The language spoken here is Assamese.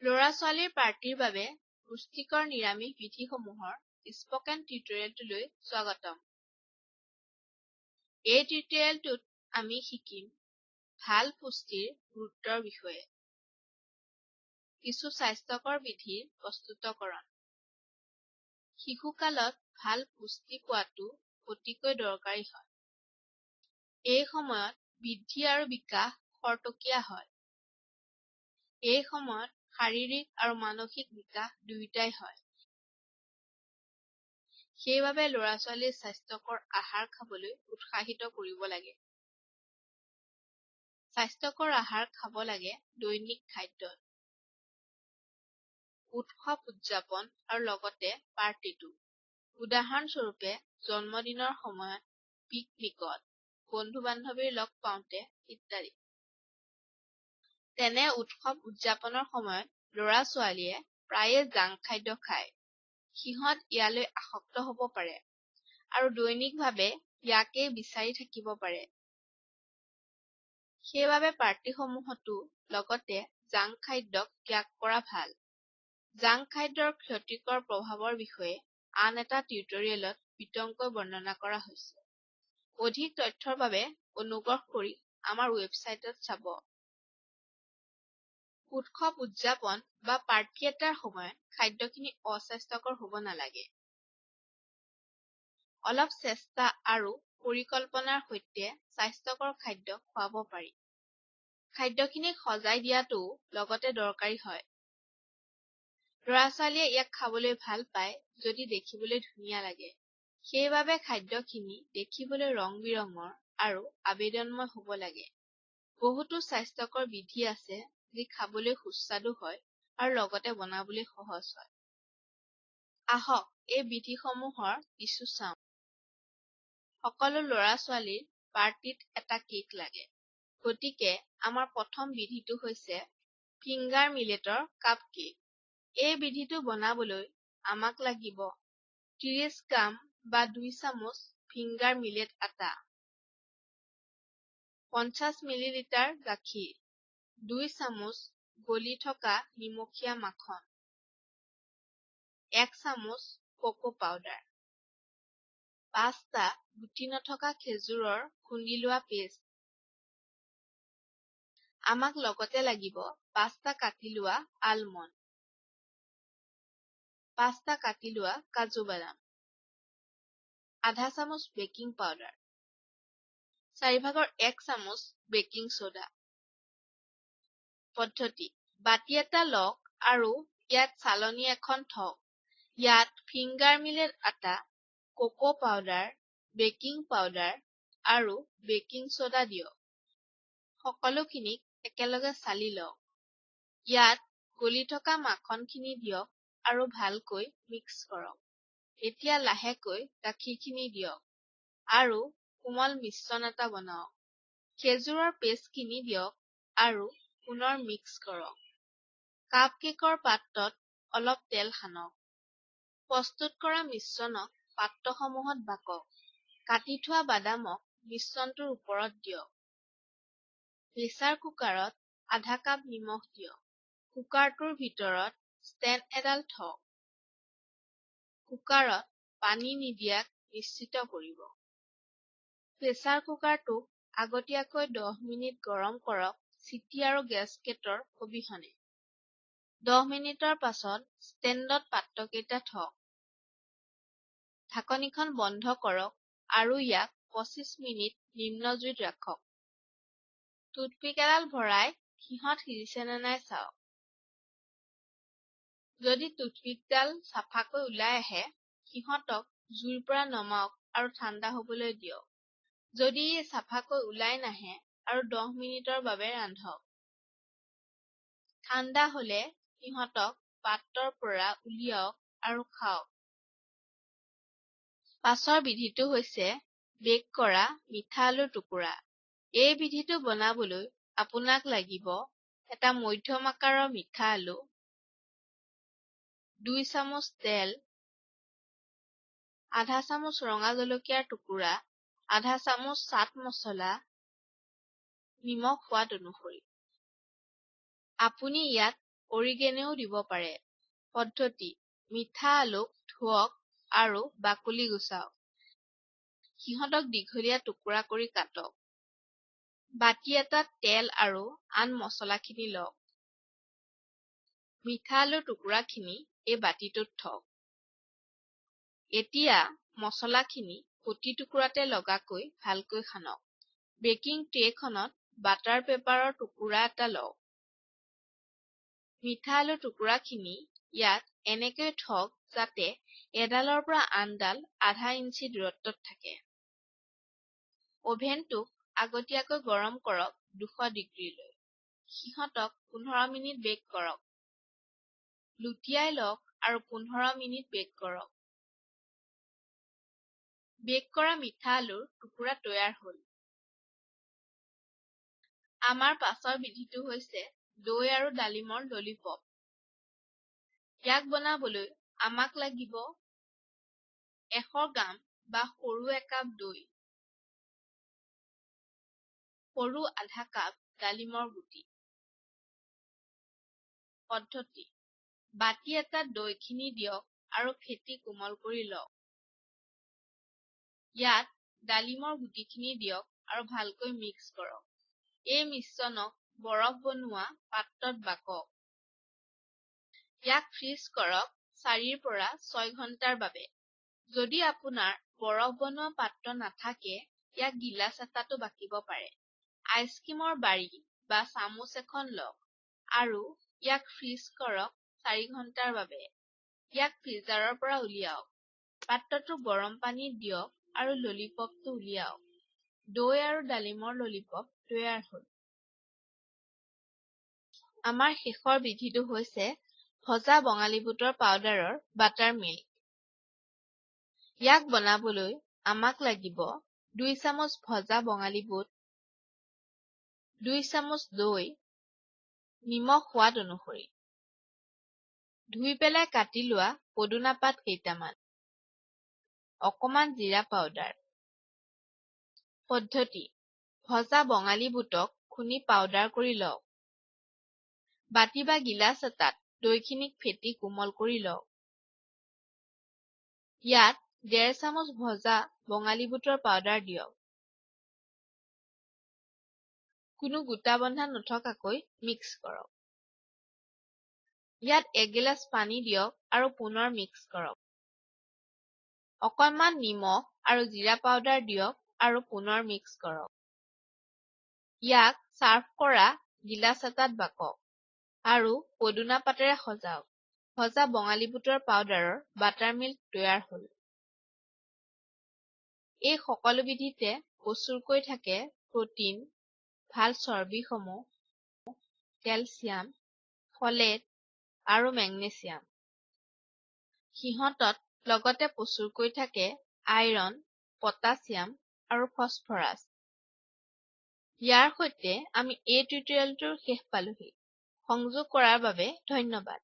ল'ৰা-ছোৱালীৰ পাৰ্টিৰ বাবে পুষ্টিকৰ নিৰামিষ বিধিসমূহৰ স্পকেন টিউটৰিয়েলটোলৈ স্বাগতম। এই টিউটৰিয়েলটোত আমি শিকিম ভাল পুষ্টিৰ গুৰুত্বৰ বিষয়ে। কিছু স্বাস্থ্যকৰ বিধিৰ প্ৰস্তুতকৰণ। শিশুকালত ভাল পুষ্টি পোৱাটো অতিকৈ দৰকাৰী হয়। এই সময়ত বৃদ্ধি আৰু বিকাশ খৰতকীয়া হয়। এই সময়ত শাৰীৰিক আৰু মানসিক বিকাশ দুয়োটাই হয়। সেইবাবে ল'ৰা-ছোৱালীৰ স্বাস্থ্যকৰ আহাৰ খাবলৈ উৎসাহিত কৰিব লাগে। স্বাস্থ্যকৰ আহাৰ খাব লাগে দৈনিক খাদ্যত। উৎসৱ উদযাপন আৰু লগতে পাৰ্টিটো। উদাহৰণস্বৰূপে জন্মদিনৰ সময়ত, পিকনিকত, বন্ধু-বান্ধৱীৰ লগ পাওঁতে ইত্যাদি। তেনে উৎসৱ উদযাপনৰ সময়ত ল'ৰা-ছোৱালীয়ে প্ৰায়ে জাংক খাদ্য খায়। সিহঁত ইয়ালৈ আসক্ত হ'ব পাৰে আৰু দৈনিকভাৱে ইয়াকেই বিচাৰি থাকিব পাৰে। সেইবাবে পাৰ্টিসমূহতো লগতে জাংক খাদ্যক ত্যাগ কৰা ভাল। জাংক খাদ্যৰ ক্ষতিকৰ প্ৰভাৱৰ বিষয়ে আন এটা টিউটৰিয়েলত বিতংকৈ বৰ্ণনা কৰা হৈছে। অধিক তথ্যৰ বাবে অনুগ্ৰহ কৰি আমাৰ ৱেবছাইটত চাব। উৎসৱ উদযাপন বা পাৰ্টি এটাৰ সময়ত খাদ্যখিনি অস্বাস্থ্যকৰ হ'ব নালাগে। অলপ চেষ্টা আৰু পৰিকল্পনাৰ সৈতে স্বাস্থ্যকৰ খাদ্য খুৱাব পাৰি। খাদ্যখিনি সজাই দিয়াটোও লগতে দৰকাৰী হয়। ল'ৰা-ছোৱালীয়ে ইয়াক খাবলৈ ভাল পায় যদি দেখিবলৈ ধুনীয়া লাগে। সেইবাবে খাদ্যখিনি দেখিবলৈ ৰং-বিৰঙৰ আৰু আবেদনময় হ'ব লাগে। বহুতো স্বাস্থ্যকৰ বিধি আছে যি খাবলৈ সুস্বাদু হয় আৰু লগতে বনাবলৈ সহজ হয়। আহক এই বিধিসমূহৰ কিছু চাওঁ। সকলো ল'ৰা-ছোৱালীৰ পাৰ্টিত এটা কেক লাগে। গতিকে আমাৰ প্ৰথম বিধিটো হৈছে ফিংগাৰ মিলেটৰ কাপকেক। এই বিধিটো বনাবলৈ আমাক লাগিব 30 গ্ৰাম বা 2 চামুচ ফিংগাৰ মিলেট আটা, 50 মিলিলিটাৰ গাখীৰ, 2 চামুচ গলি থকা নিমখীয়া মাখন, 1 চামুচ কোকো পাউডাৰ, 5টা গুটি নথকা খেজুৰৰ খুন্দি লোৱা পেষ্ট। আমাক লগতে লাগিব 5টা কাটি লোৱা আলমণ্ড, 5টা কাটি লোৱা কাজু বাদাম, আধা চামুচ বেকিং পাউডাৰ, 1/4 চামুচ বেকিং সোডা। পদ্ধতি: বাটি এটা লওক আৰু ইয়াত চালনী এখন থওক। ইয়াত ফিংগাৰ মিলেট আটা, কোকো পাউডাৰ, বেকিং পাউডাৰ আৰু বেকিং সোডা দিয়ক। সকলোখিনিক একেলগে চালি লওক। ইয়াত গলি থকা মাখনখিনি দিয়ক আৰু ভালকৈ মিক্স কৰক। এতিয়া লাহেকৈ গাখীৰখিনি দিয়ক আৰু কোমল মিশ্ৰণ এটা বনাওক। খেজুৰৰ পেষ্টখিনি দিয়ক আৰু পুনৰ মিক্স কৰক। কাপকেকৰ পাত্ৰত অলপ তেল সানক। প্ৰস্তুত কৰা মিশ্ৰণক পাত্ৰসমূহত বাকক। কাটি থোৱা বাদামক মিশ্ৰণটোৰ ওপৰত দিয়ক। প্ৰেছাৰ কুকাৰত আধা কাপ নিমখ দিয়ক। কুকাৰটোৰ ভিতৰত ষ্টেণ্ড এডাল থওক। কুকাৰত পানী নিদিয়াক নিশ্চিত কৰিব। প্ৰেছাৰ কুকাৰটোক আগতীয়াকৈ 10 মিনিট গৰম কৰক চিটি আৰু গেছকেটৰ অবিহনে। 10 মিনিটৰ পাছত ষ্টেণ্ডত পাত্ৰকেইটা থওক। ঢাকনিখন বন্ধ কৰক আৰু ইয়াক 25 মিনিট নিম্ন জুইত ৰাখক। টুথপিক এডাল ভৰাই সিহঁত সিজিছে নে নাই চাওক। যদি টুথপিকডাল চাফাকৈ ওলাই আহে, সিহঁতক জুইৰ পৰা নমাওক আৰু ঠাণ্ডা হ'বলৈ দিয়ক। যদি ই চাফাকৈ ওলাই নাহে আৰু 10 মিনিটৰ বাবে ৰান্ধক। ঠাণ্ডা হ'লে সিহঁতক পাত্ৰৰ পৰা উলিয়াওক আৰু খাওক। পাছৰ বিধিটো হৈছে বেক কৰা মিঠা আলুৰ টুকুৰা। এই বিধিটো বনাবলৈ আপোনাক লাগিব এটা মধ্যম আকাৰৰ মিঠা আলু, 2 চামুচ তেল, আধা চামুচ ৰঙা জলকীয়াৰ টুকুৰা, আধা চামুচ চাট মছলা, নিমখ সোৱাদ অনুসৰি। আপুনি ইয়াত অৰিগেনও দিব পাৰে। পদ্ধতি: মিঠা আলুক ধুওক আৰু বাকলি গুচাওক। সিহঁতক দীঘলীয়া টুকুৰা কৰি কাটক। বাটি এটাত তেল আৰু আন মছলাখিনি লওক। মিঠা আলুৰ টুকুৰাখিনি এই বাটিটোত থওক। এতিয়া মছলাখিনি প্ৰতি টুকুৰাতে লগাকৈ ভালকৈ সানক। বেকিং ট্ৰেখনত বাটাৰ পেপাৰৰ টুকুৰা এটা লওক। মিঠা আলুৰ টুকুৰাখিনি ইয়াত এনেকৈ থওক যাতে এডালৰ পৰা আনডাল আধা ইঞ্চি দূৰত্বত থাকে। অভেনটোক আগতীয়াকৈ গৰম কৰক 200 ডিগ্ৰীলৈ। সিহঁতক 15 মিনিট বেক কৰক। লুটিয়াই লওক আৰু 15 মিনিট বেক কৰক। বেক কৰা মিঠা আলুৰ টুকুৰা তৈয়াৰ হ'ল। আমাৰ পাছৰ বিধিটো হৈছে দৈ আৰু ডালিমৰ ললিপপ। ইয়াক বনাবলৈ আমাক লাগিব 100 গ্ৰাম বা সৰু একাপ দৈ, সৰু আধা কাপ ডালিমৰ গুটি। পদ্ধতি: বাটি এটাত দৈখিনি দিয়ক আৰু ফেটি কোমল কৰি লওক। ইয়াত ডালিমৰ গুটিখিনি দিয়ক আৰু ভালকৈ মিক্স কৰক। এই মিশ্ৰণক বৰফ বনোৱা পাত্ৰত বাকক। ইয়াক ফ্ৰীজ কৰক 4 পৰা 6 ঘণ্টাৰ বাবে। যদি আপোনাৰ বৰফ বনোৱা পাত্ৰ নাথাকে, ইয়াক গিলাচ এটাতো বাকিব পাৰে। আইচক্ৰীমৰ বাৰী বা চামুচ এখন লওক আৰু ইয়াক ফ্ৰীজ কৰক 4 ঘণ্টাৰ বাবে। ইয়াক ফ্ৰিজাৰৰ পৰা উলিয়াওক। পাত্ৰটো গৰম পানীত দিয়ক আৰু ললিপপটো উলিয়াওক। দৈ আৰু ডালিমৰ ললিপপ তৈয়াৰ হ'ল। আমাৰ শেষৰ বিধিটো হৈছে ভজা বঙালী বুটৰ পাউডাৰৰ বাটাৰ মিল্ক। ইয়াক বনাবলৈ আমাক লাগিব 2 চামুচ ভজা বঙালী বুট, 2 চামুচ দৈ, নিমখ সোৱাদ অনুসৰি, ধুই পেলাই কাটি লোৱা পদুনা পাত কেইটামান, অকণমান জিৰা পাউডাৰ। পদ্ধতি: ভজা বঙালী বুটক খুন্দি পাউডাৰ কৰি লওক। বাটি বা গিলাচ এটাত দৈখিনিক ফেটি কোমল কৰি লওক। ইয়াত 1.5 চামুচ ভজা বঙালী বুটৰ পাউডাৰ দিয়ক। কোনো গোটা বন্ধা নথকাকৈ মিক্স কৰক। ইয়াত 1 গিলাচ পানী দিয়ক আৰু পুনৰ মিক্স কৰক। অকণমান নিমখ আৰু জিৰা পাউডাৰ দিয়ক আৰু পুনৰ মিক্স কৰক। ইয়াক চাৰ্ভ কৰা গিলাচ এটাত বাকক আৰু পদুনা পাতেৰে সজাওক। ভজা বঙালী বুটৰ পাউডাৰৰ বাটাৰ মিল্ক তৈয়াৰ হ'ল। এই সকলো বিধিতে প্ৰচুৰকৈ থাকে প্ৰটিন, ভাল চৰ্বিসমূহ, কেলচিয়াম, ফলেট আৰু মেগনেছিয়াম। সিহঁতত লগতে প্ৰচুৰকৈ থাকে আইৰণ, পটাছিয়াম আৰু ফছফৰাছ। ইয়াৰ সৈতে আমি এই টিউটৰিয়েলটোৰ শেষ পালোহি। সংযোগ কৰাৰ বাবে ধন্যবাদ।